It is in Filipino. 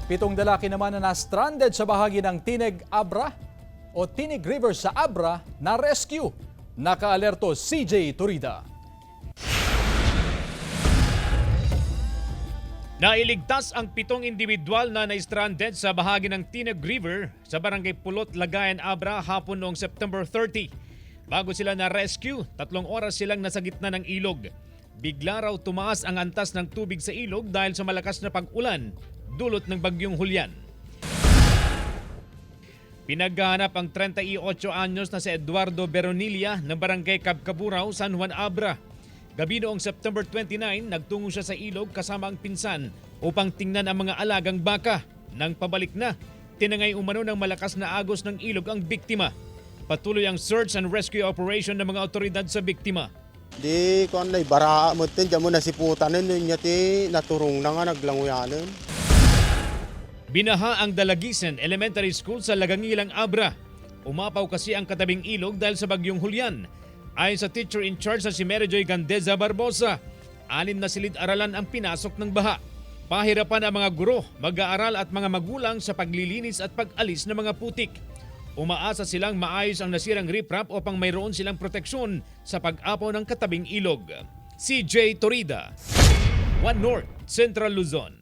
Pitong lalaki naman na na-stranded sa bahagi ng Tineg Abra o Tinig River sa Abra na rescue. Nakaalerto CJ Turida. Nailigtas ang 7 individual na na-stranded sa bahagi ng Tineg River sa barangay Pulot, Lagayan, Abra hapon noong September 30. Bago sila na-rescue, 3 oras silang nasa gitna ng ilog. Bigla raw tumaas ang antas ng tubig sa ilog dahil sa malakas na pag-ulan dulot ng bagyong Julian. Pinaghahanap ang 38 anyos na si Eduardo Beronilla ng barangay Cabcaburao, San Juan, Abra. Gabi noong September 29, nagtungo siya sa ilog kasama ang pinsan upang tingnan ang mga alagang baka. Nang pabalik na, tinangay umano ng malakas na agos ng ilog ang biktima. Patuloy ang search and rescue operation ng mga otoridad sa biktima. Di ko anay bara mo tin jamo na siputanen nya ti naturong na nga naglanguyanen. Binaha ang Dalagisen Elementary School sa Lagangilang, Abra. Umapaw kasi ang katabing ilog dahil sa bagyong Julian. Ayon sa teacher in charge na si Mary Joy Gandeza Barbosa, 6 na silid-aralan ang pinasok ng baha. Pahirapan ang mga guro, mag-aaral at mga magulang sa paglilinis at pag-alis ng mga putik. Umaasa silang maayos ang nasirang riprap upang mayroon silang proteksyon sa pag-apaw ng katabing ilog. CJ Torida, One North, Central Luzon.